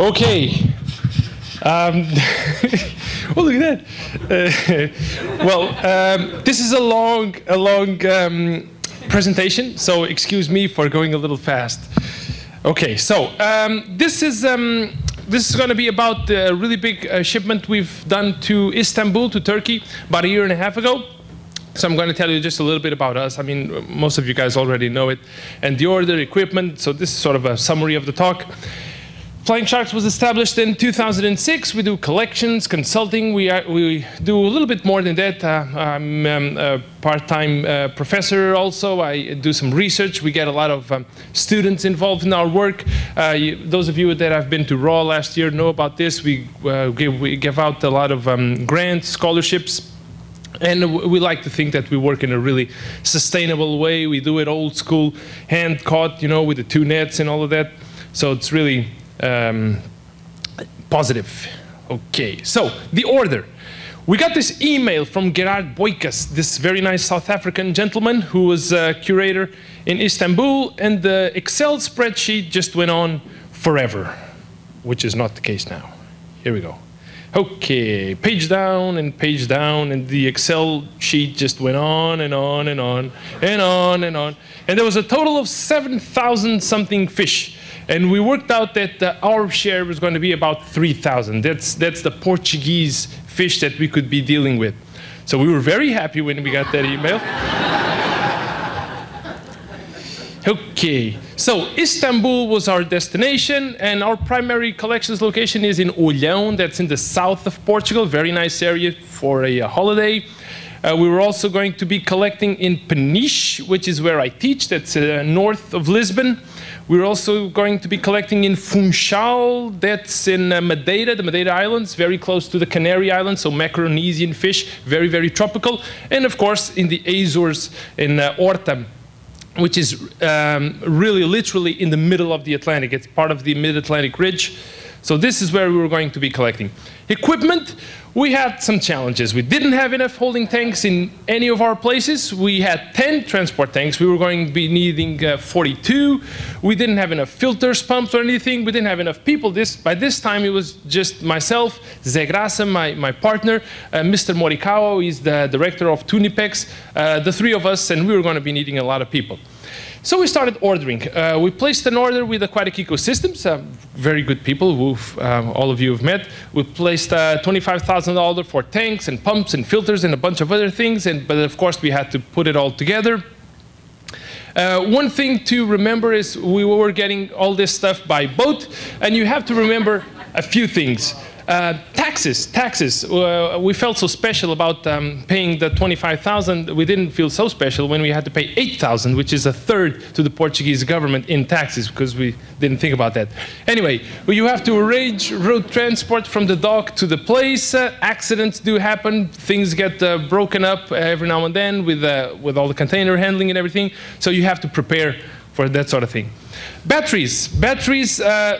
Okay. Oh, look at that. This is a long presentation, so excuse me for going a little fast. Okay, so this is going to be about the really big shipment we've done to Istanbul, to Turkey, about a year and a half ago. So I'm going to tell you just a little bit about us. I mean, most of you guys already know it. And the order, equipment, so this is sort of a summary of the talk. Flying Sharks was established in 2006. We do collections, consulting. We do a little bit more than that. I'm a part-time professor also. I do some research. We get a lot of students involved in our work. Those of you that have been to RAW last year know about this. We give out a lot of grants, scholarships. And we like to think that we work in a really sustainable way. We do it old school, hand caught, you know, with the 2 nets and all of that. So it's really positive. Okay, so the order. We got this email from Gerard Boykas, this very nice South African gentleman who was a curator in Istanbul, and the Excel spreadsheet just went on forever, which is not the case now. Here we go. Okay, page down, and the Excel sheet just went on and on and on and on and on. And there was a total of 7,000 something fish. And we worked out that our share was going to be about 3,000. That's the Portuguese fish that we could be dealing with. So we were very happy when we got that email. Okay, so Istanbul was our destination, and our primary collections location is in Olhão. That's in the south of Portugal, very nice area for a holiday. We were also going to be collecting in Peniche, which is where I teach. That's north of Lisbon. We're also going to be collecting in Funchal. That's in Madeira, the Madeira Islands, very close to the Canary Islands, so Macaronesian fish, very, very tropical. And of course, in the Azores, in Orta, which is really literally in the middle of the Atlantic. It's part of the Mid-Atlantic Ridge. So this is where we were going to be collecting. Equipment, we had some challenges. We didn't have enough holding tanks in any of our places. We had 10 transport tanks. We were going to be needing 42. We didn't have enough filters, pumps, or anything. We didn't have enough people. By this time, it was just myself, Zé Graça, my partner, Mr. Morikawa, he's the director of Tunipex, the 3 of us, and we were going to be needing a lot of people. So we started ordering. We placed an order with Aquatic Ecosystems, very good people who all of you have met. We placed $25,000 for tanks and pumps and filters and a bunch of other things, but of course we had to put it all together. One thing to remember is we were getting all this stuff by boat, and you have to remember a few things. Taxes. We felt so special about paying the 25,000. We didn't feel so special when we had to pay 8,000, which is a third to the Portuguese government in taxes, because we didn't think about that. Anyway, you have to arrange road transport from the dock to the place. Accidents do happen. Things get broken up every now and then with all the container handling and everything. So you have to prepare for that sort of thing. Batteries,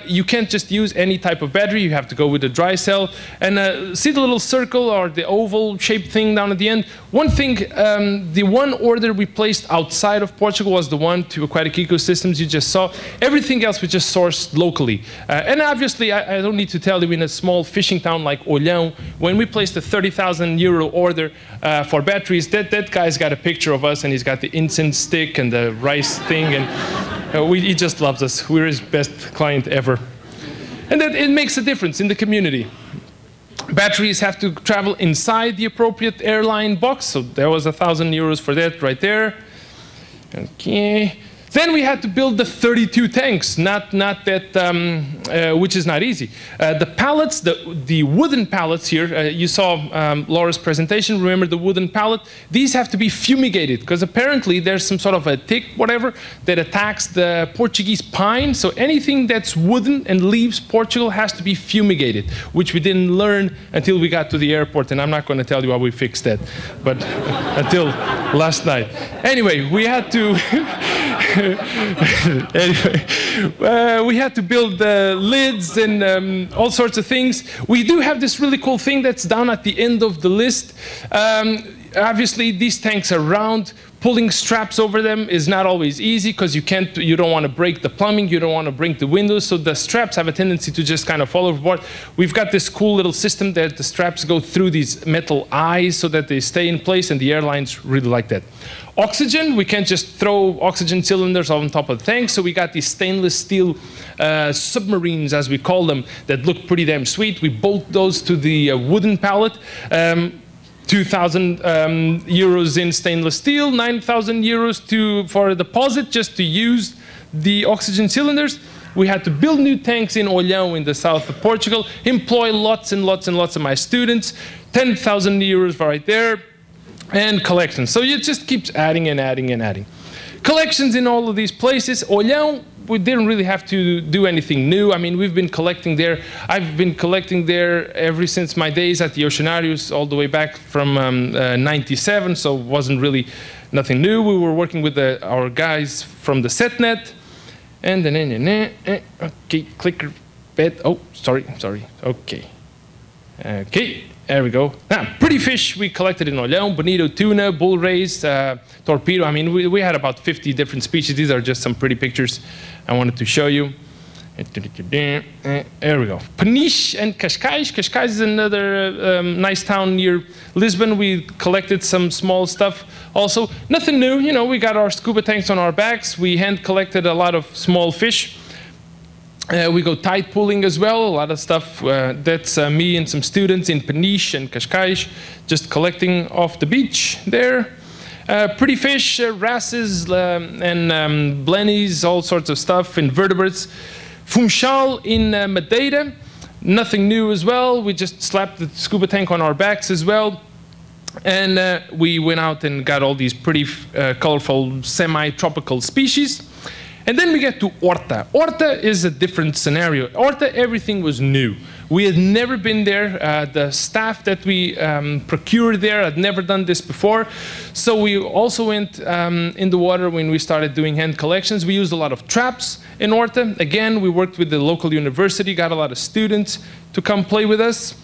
you can't just use any type of battery. You have to go with a dry cell. And see the little circle or the oval shaped thing down at the end? One thing, the one order we placed outside of Portugal was the one to Aquatic Ecosystems you just saw. Everything else we just sourced locally. And obviously, I don't need to tell you, in a small fishing town like Olhão, when we placed a 30,000 euro order for batteries, that guy's got a picture of us, and he's got the incense stick and the rice thing, and he just loves us. We're his best client ever. And that it makes a difference in the community. Batteries have to travel inside the appropriate airline box, so there was 1,000 euros for that right there. Okay. Then we had to build the 32 tanks, not that, which is not easy. The pallets, the wooden pallets here, you saw Laura's presentation, remember the wooden pallet? These have to be fumigated, because apparently there's some sort of a tick, whatever, that attacks the Portuguese pine. So anything that's wooden and leaves Portugal has to be fumigated, which we didn't learn until we got to the airport, and I'm not going to tell you how we fixed that, but until last night. Anyway, we had to... Anyway, we had to build lids and all sorts of things. We do have this really cool thing that's down at the end of the list. Obviously, these tanks are round. Pulling straps over them is not always easy because you don't want to break the plumbing, you don't want to break the windows, so the straps have a tendency to just kind of fall overboard. We've got this cool little system that the straps go through these metal eyes so that they stay in place, and the airlines really like that. Oxygen, we can't just throw oxygen cylinders on top of the tank, so we got these stainless steel submarines, as we call them, that look pretty damn sweet. We bolt those to the wooden pallet. 2,000 euros in stainless steel, 9,000 euros for a deposit just to use the oxygen cylinders. We had to build new tanks in Olhão in the south of Portugal, employ lots and lots and lots of my students, 10,000 euros right there, and collections. So it just keeps adding and adding and adding. Collections in all of these places. Olhão, we didn't really have to do anything new. I mean, we've been collecting there. I've been collecting there ever since my days at the Oceanarius, all the way back from 97, so it wasn't really nothing new. We were working with our guys from the SetNet. And then, okay, clicker bed. Oh, sorry, okay. Okay, there we go. Now, pretty fish we collected in Olhão, bonito tuna, bull rays, torpedo. I mean, we had about 50 different species. These are just some pretty pictures I wanted to show you. There we go. Peniche and Cascais. Cascais is another nice town near Lisbon. We collected some small stuff also. Nothing new, you know, we got our scuba tanks on our backs. We hand collected a lot of small fish. We go tide pooling as well, a lot of stuff. That's me and some students in Peniche and Cascais, just collecting off the beach there. Pretty fish, wrasses and blennies, all sorts of stuff, invertebrates. Funchal in Madeira, nothing new as well. We just slapped the scuba tank on our backs as well. And we went out and got all these pretty colorful semi-tropical species. And then we get to Orta. Orta is a different scenario. Orta, everything was new. We had never been there. The staff that we procured there had never done this before. So we also went in the water when we started doing hand collections. We used a lot of traps in Orta. Again, we worked with the local university, got a lot of students to come play with us.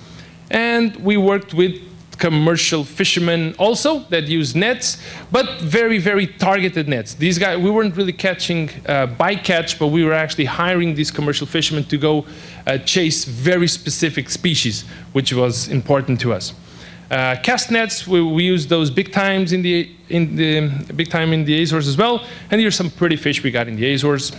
And we worked with commercial fishermen also that use nets, but very, very targeted nets. These guys, we weren't really catching bycatch, but we were actually hiring these commercial fishermen to go chase very specific species, which was important to us. Cast nets, we use those big times in the big time in the Azores as well, and here's some pretty fish we got in the Azores.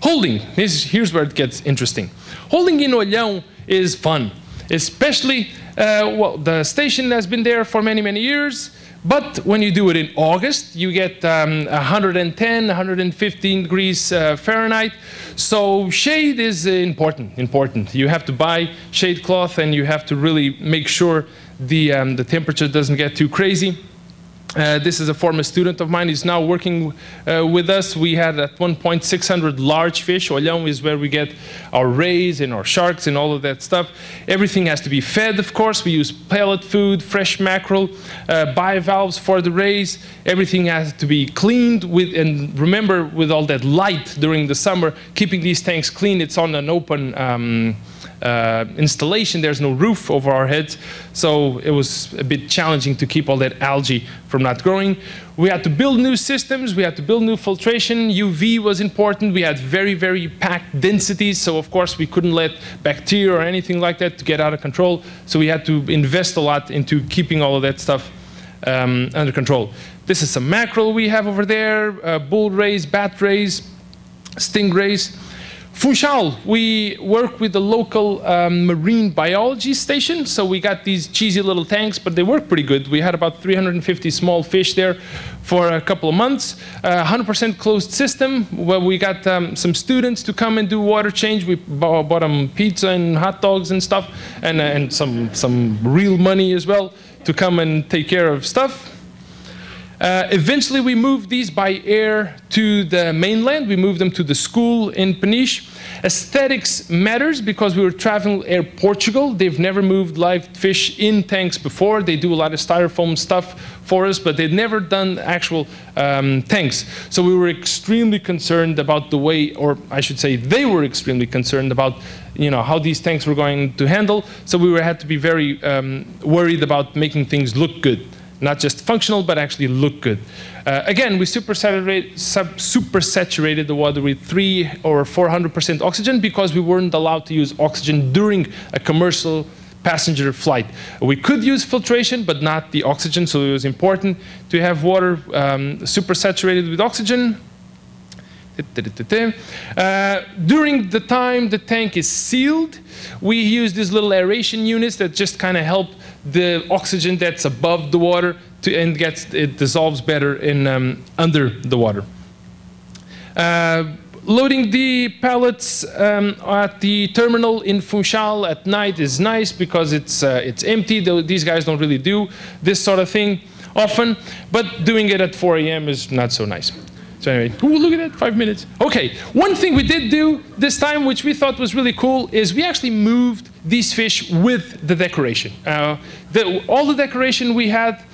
Holding, here's where it gets interesting. Holding in Olhão is fun, especially well, the station has been there for many, many years, but when you do it in August, you get 110, 115 degrees Fahrenheit. So shade is important. You have to buy shade cloth, and you have to really make sure the temperature doesn't get too crazy. This is a former student of mine. He's now working with us. We had at one point 600 large fish. Olhão is where we get our rays and our sharks and all of that stuff. Everything has to be fed, of course. We use pellet food, fresh mackerel, bivalves for the rays. Everything has to be cleaned with, and remember, with all that light during the summer, keeping these tanks clean. It's on an open installation. There's no roof over our heads, so it was a bit challenging to keep all that algae from not growing. We had to build new systems, we had to build new filtration. UV was important. We had very, very packed densities, so of course we couldn't let bacteria or anything like that to get out of control, so we had to invest a lot into keeping all of that stuff under control. This is some mackerel we have over there, bull rays, bat rays, stingrays. Funchal, we work with the local marine biology station, so we got these cheesy little tanks, but they work pretty good. We had about 350 small fish there for a couple of months. 100% closed system, where we got some students to come and do water change. We bought them pizza and hot dogs and stuff, and some real money as well to come and take care of stuff. Eventually, we moved these by air to the mainland. We moved them to the school in Peniche. Aesthetics matters because we were traveling Air Portugal. They've never moved live fish in tanks before. They do a lot of styrofoam stuff for us, but they'd never done actual tanks. So we were extremely concerned about the way, or I should say they were extremely concerned about, you know, how these tanks were going to handle. So we had to be very worried about making things look good. not just functional, but actually look good. Again, we supersaturated the water with 300 or 400% oxygen because we weren't allowed to use oxygen during a commercial passenger flight. We could use filtration, but not the oxygen, so it was important to have water supersaturated with oxygen. During the time the tank is sealed, we use these little aeration units that just kind of help the oxygen that's above the water and it dissolves better in under the water. Loading the pallets at the terminal in Funchal at night is nice because it's empty. These guys don't really do this sort of thing often, but doing it at 4 a.m. is not so nice. So anyway, ooh, look at that, 5 minutes. Okay, one thing we did do this time, which we thought was really cool, is we actually moved these fish with the decoration. All the decoration we had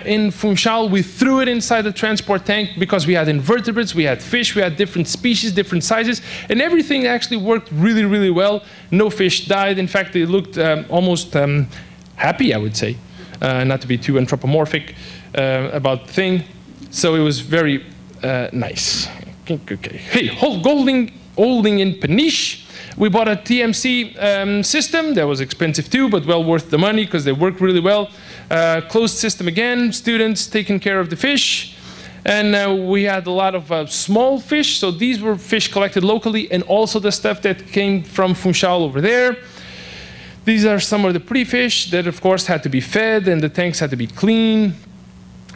in Funchal, we threw it inside the transport tank because we had invertebrates, we had fish, we had different species, different sizes, and everything actually worked really, really well. No fish died. In fact, they looked almost happy, I would say, not to be too anthropomorphic about the thing. So it was very nice. Okay. Hey, holding in Peniche. We bought a TMC system that was expensive too, but well worth the money because they work really well. Closed system again, students taking care of the fish. And we had a lot of small fish, so these were fish collected locally, and also the stuff that came from Funchal over there. These are some of the pretty fish that, of course, had to be fed, and the tanks had to be clean.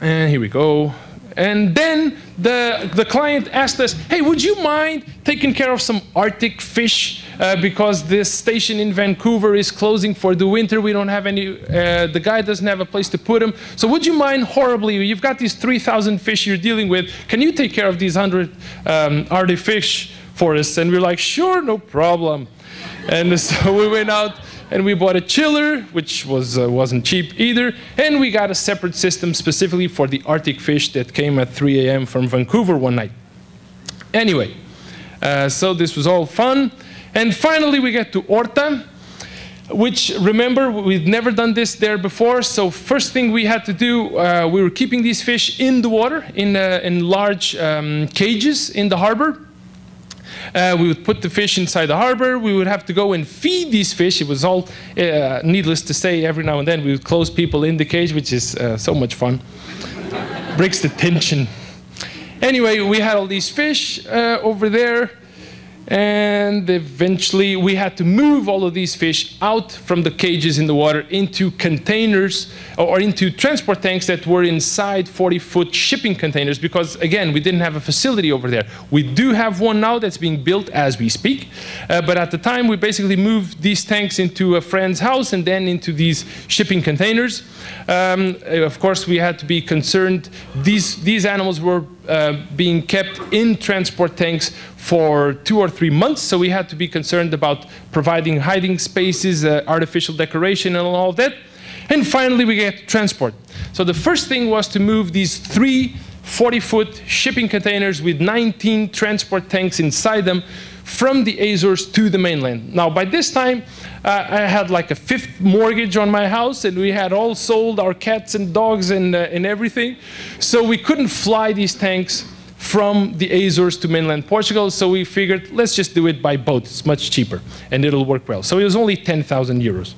And here we go. And then the client asked us, hey, would you mind taking care of some Arctic fish because this station in Vancouver is closing for the winter. We don't have any, the guy doesn't have a place to put them. So would you mind horribly, you've got these 3,000 fish you're dealing with, can you take care of these 100 Arctic fish for us? And we're like, sure, no problem. And so we went out and we bought a chiller, which wasn't cheap either, and we got a separate system specifically for the Arctic fish that came at 3 a.m. from Vancouver one night. Anyway, so this was all fun. And finally we get to Orta, which, remember, we've never done this there before, so first thing we had to do, we were keeping these fish in the water, in large cages in the harbor. We would put the fish inside the harbor. We would have to go and feed these fish. It was all, needless to say, every now and then we would close people in the cage, which is so much fun. Breaks the tension. Anyway, we had all these fish over there. And eventually we had to move all of these fish out from the cages in the water into containers or into transport tanks that were inside 40-foot shipping containers because, again, we didn't have a facility over there. We do have one now that's being built as we speak. But at the time, we basically moved these tanks into a friend's house and then into these shipping containers. Of course, we had to be concerned. These animals were being kept in transport tanks for 2 or 3 months, so we had to be concerned about providing hiding spaces, artificial decoration, and all that. And finally, we get transport. So the first thing was to move these 3 40-foot shipping containers with 19 transport tanks inside them from the Azores to the mainland. Now, by this time, I had like a 5th mortgage on my house, and we had all sold our cats and dogs and everything. So we couldn't fly these tanks from the Azores to mainland Portugal, so we figured, let's just do it by boat. It's much cheaper, and it'll work well. So it was only 10,000 euros.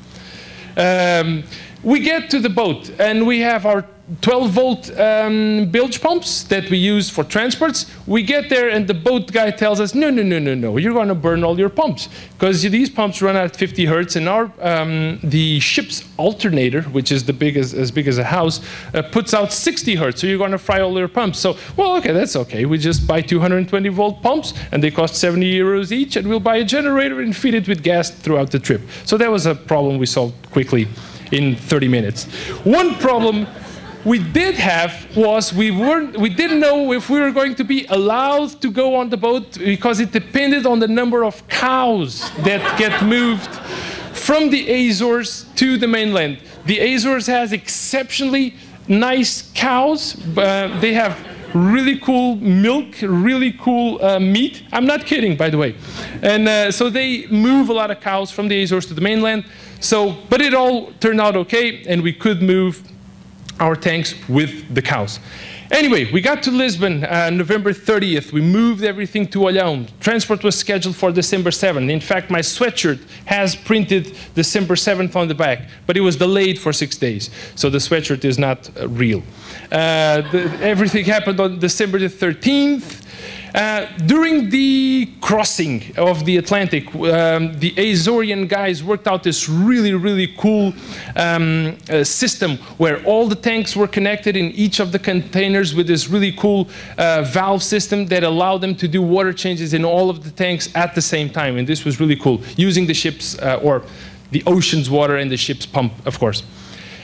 We get to the boat, and we have our 12-volt bilge pumps that we use for transports. We get there, and the boat guy tells us, no, you're going to burn all your pumps, because these pumps run at 50 hertz, and the ship's alternator, which is as big as a house, puts out 60 hertz, so you're going to fry all your pumps. So, well, okay, that's okay. We just buy 220-volt pumps, and they cost 70 euros each, and we'll buy a generator and feed it with gas throughout the trip. So that was a problem we solved quickly in 30 minutes. One problem we did have was we didn't know if we were going to be allowed to go on the boat because it depended on the number of cows that get moved from the Azores to the mainland. The Azores has exceptionally nice cows. They have really cool milk, really cool meat. I'm not kidding, by the way. And so they move a lot of cows from the Azores to the mainland. So, but it all turned out okay, and we could move our tanks with the cows. Anyway, we got to Lisbon November 30th. We moved everything to Olhão. Transport was scheduled for December 7th. In fact, my sweatshirt has printed December 7th on the back, but it was delayed for 6 days. So the sweatshirt is not real. Everything happened on December the 13th. During the crossing of the Atlantic, the Azorian guys worked out this really, really cool system where all the tanks were connected in each of the containers with this really cool valve system that allowed them to do water changes in all of the tanks at the same time. And this was really cool, using the ship's, or the ocean's water and the ship's pump, of course.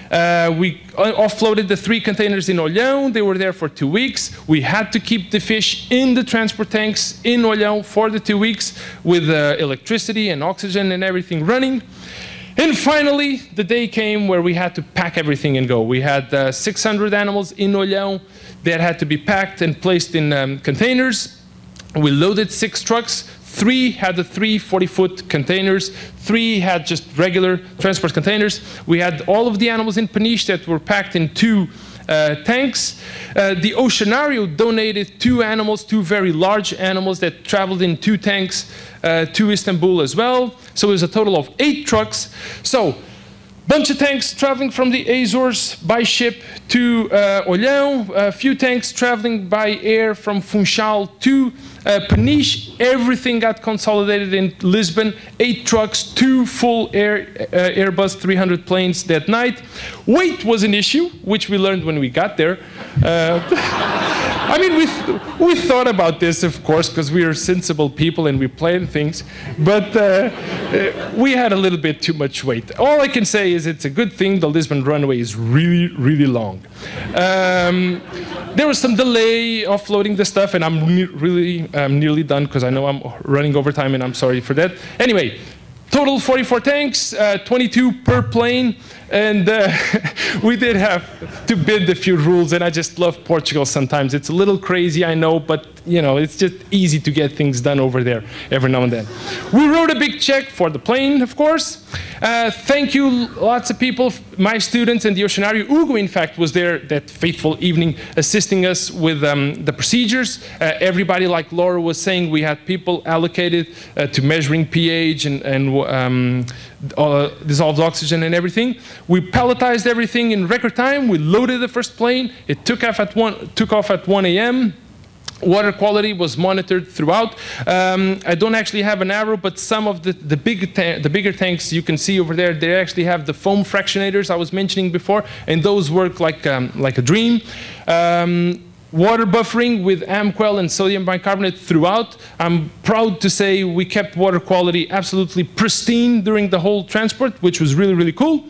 We offloaded the 3 containers in Olhão. They were there for 2 weeks. We had to keep the fish in the transport tanks in Olhão for the 2 weeks with electricity and oxygen and everything running. And finally, the day came where we had to pack everything and go. We had 600 animals in Olhão that had to be packed and placed in containers. We loaded 6 trucks. 3 had the 3 40-foot containers. 3 had just regular transport containers. We had all of the animals in Peniche that were packed in 2 tanks. The Oceanario donated 2 animals, 2 very large animals that traveled in 2 tanks to Istanbul as well. So it was a total of 8 trucks. So bunch of tanks traveling from the Azores by ship to Olhão, a few tanks traveling by air from Funchal to Peniche. Everything got consolidated in Lisbon. 8 trucks, 2 full Airbus 300 planes that night. Weight was an issue, which we learned when we got there. I mean, we thought about this, of course, because we are sensible people and we plan things, but we had a little bit too much weight. All I can say is it's a good thing the Lisbon runway is really, really long. There was some delay offloading the stuff, and I'm really nearly done because I know I'm running over time, and I'm sorry for that. Anyway, total 44 tanks, 22 per plane, and we did have to bend a few rules, and I just love Portugal sometimes. It's a little crazy, I know, but you know, it's just easy to get things done over there every now and then. We wrote a big check for the plane, of course. Thank you, lots of people, my students and the Oceanario. Hugo, in fact, was there that fateful evening assisting us with the procedures. Everybody, like Laura was saying, we had people allocated to measuring pH and dissolved oxygen and everything. We palletized everything in record time. We loaded the first plane. It took off at 1 a.m. Water quality was monitored throughout. I don't actually have an arrow, but some of the bigger tanks you can see over there, they actually have the foam fractionators I was mentioning before, and those work like a dream. Water buffering with Amquel and sodium bicarbonate throughout. I'm proud to say we kept water quality absolutely pristine during the whole transport, which was really, really cool.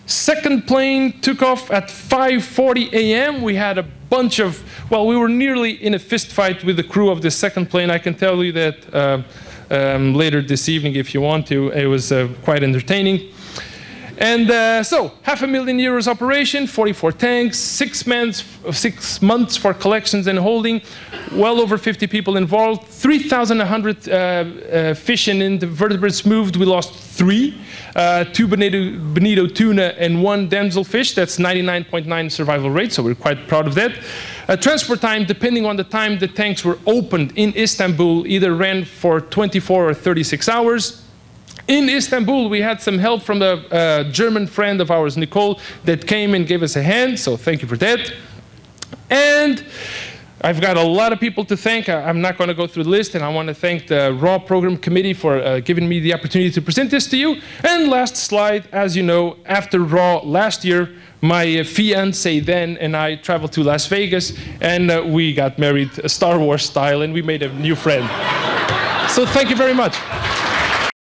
Second plane took off at 5:40 a.m. We had a bunch of, well, we were nearly in a fist fight with the crew of the second plane. I can tell you that later this evening if you want to. It was quite entertaining. And so, €500,000 operation, 44 tanks, 6 months for collections and holding, well over 50 people involved, 3,100 fish and invertebrates moved. We lost 3, 2 bonito tuna and 1 damselfish. That's 99.9 survival rate, so we're quite proud of that. Transport time, depending on the time the tanks were opened in Istanbul, either ran for 24 or 36 hours. In Istanbul, we had some help from a German friend of ours, Nicole, that came and gave us a hand, so thank you for that. And I've got a lot of people to thank. I'm not going to go through the list, and I want to thank the RAW Program Committee for giving me the opportunity to present this to you. And last slide, as you know, after RAW last year, my fiancé then and I traveled to Las Vegas, and we got married Star Wars style, and we made a new friend. So thank you very much.